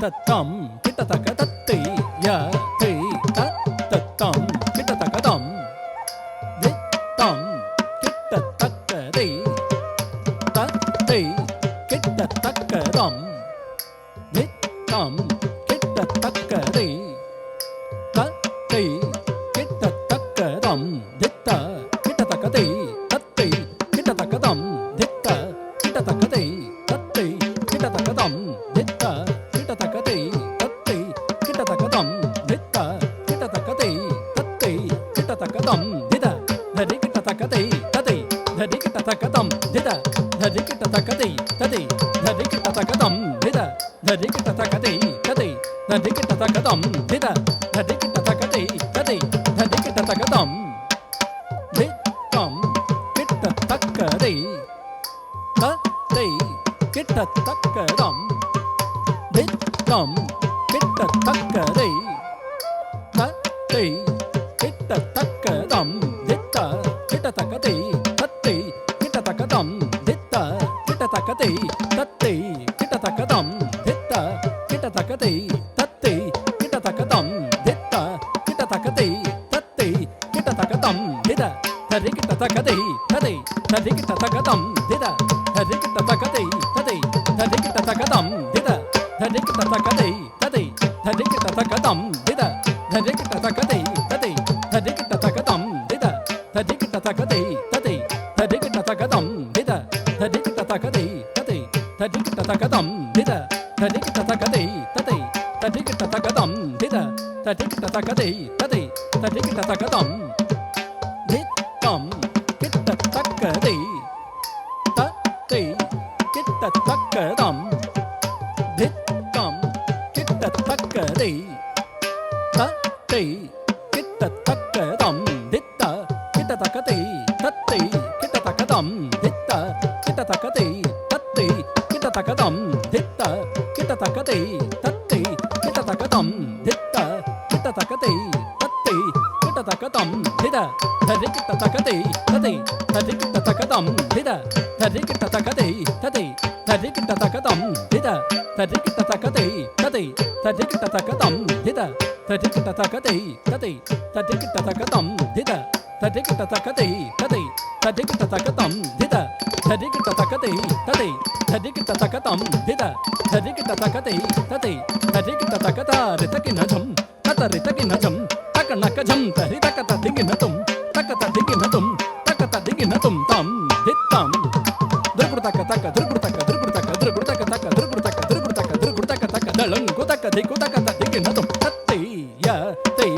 தத்தம் கிட்டத்தக்க தத்தை ய தை தத்தம் கிட்டத்தக்க தம் தித்தம் கிட்டத்தக்க தை தத்தை கிட்டத்தக்க தம் தித்தம் கிட்டத்தக்க தை தத்தை கிட்டத்தக்க தம் தித்த கிட்டத்தக்க தை தத்தை கிட்டத்தக்க தம் தித்த கிட்டத்தக்க தை தத்தை கிட்டத்தக்க தம் தித்த கிட்டத்தக்க தை தத்தை கிட்டத்தக்க தம் தித்த கிட்டத்தக்க தை தத்தை கிட்டத்தக்க தம் தித ததி கிட்டத்தக்க தை ததை ததி கிட்டத்தக்க தம் தித ததி கிட்டத்தக்க தை ததை ததி கிட்டத்தக்க தம் தித ததி கிட்டத்தக்க தை ததை ததி கிட்டத்தக்க தம் தித ததி கிட்டத்தக்க தை ததை ததி கிட்டத்தக்க தம் தித்தம் கிட்டத்தக்க தை தத்தை கிட்டத்தக்க தம் தித்தம் கிட்டத்தக்க தை தத்தை கிட்டத்தக்க தம் தித்த கிட்டத்தக்க தை தத்தை கிட்டத்தக்க தம் தித்த கிட்டத்தக்க தை தத்தை கிட்டத்தக்க தம் தித்த கிட்டத்தக்க தை தத்தை கிட்டத்தக்க தம் தித்த கிட்டத்தக்க தை தத்தை கிட்டத்தக்க தம் தித ததி கிட்டத்தக்க தை ததை ததி கிட்டத்தக்க தம் தித ததி கிட்டத்தக்க தை ததை ததி கிட்டத்தக்க தம் தித ததி கிட்டத்தக்க தை ததை ததி கிட்டத்தக்க தம் தித ததி கிட்டத்தக்க தை ததை ததி கிட்டத்தக்க தம் தித ததி கிட்டத்தக்க தை ததை ததி கிட்டத்தக்க தம் தித ததி கிட்டத்தக்க தை ததை ததி கிட்டத்தக்க தம் தித ததி கிட்டத்தக்க தை ததை ததி கிட்டத்தக்க தம் தித ததி கிட்டத்தக்க தை ததை ததி கிட்டத்தக்க தம் தித்தம் கிட்டத்தக்க தை தத்தை கிட்டத்தக்க தம் தித்தம் கிட்டத்தக்க தை தத்தை கிட்டத்தக்க தம் தித்த கிட்டத்தக்க தை தத்தை கிட்டத்தக்க தம் தித்த கிட்டத்தக்க தை தத்தை கிட்டத்தக்க தம் தித்த கிட்டத்தக்க தை தத்தை கிட்டத்தக்க தம் தித்த கிட்டத்தக்க தை தத்தை கிட்டத்தக்க தம் தித ததி கிட்டத்தக்க தை ததை ததி கிட்டத்தக்க தம் தித ததி கிட்டத்தக்க தை ததை ததி கிட்டத்தக்க தம் தித ததி கிட்டத்தக்க தை ததை ததி கிட்டத்தக்க தம் தித ததி கிட்டத்தக்க தை ததை ததி கிட்டத்தக்க தம் தித ததி கிட்டத்தக்க தை ததை ததி கிட்டத்தக்க தம் தித ததி கிட்டத்தக்க தை ததை ததி கிட்டத்தக்க தம் தித ததி கிட்டத்தக்க தை ததை ததி கிட்டத்தக்க த ரிತಕಿನ ಝಂ ತತ ರಿತಕಿನ ಝಂ ತಕ ನಕ ಝಂ ತರಿ ತಕ ತದಿಗಿನ ತುಂ ತಕ ತದಿಗಿನ ತುಂ ತಕ ತದಿಗಿನ ತುಂ ತಂ ದಿತ್ತಂ ದುರ್ಗುರ್ತಕ ತಕ ದುರ್ಗುರ್ತಕ ದುರ್ಗುರ್ತಕ ದುರ್ಗುರ್ತಕ ತಕ ದುರ್ಗುರ್ತಕ ದುರ್ಗುರ್ತಕ ದುರ್ಗುರ್ತಕ ತಕ ದಳಂ ಕುತಕ ದಿಕು ತಕ ತದಿಗಿನ ತುಂ ತತ್ತೈ ಯ ತೈ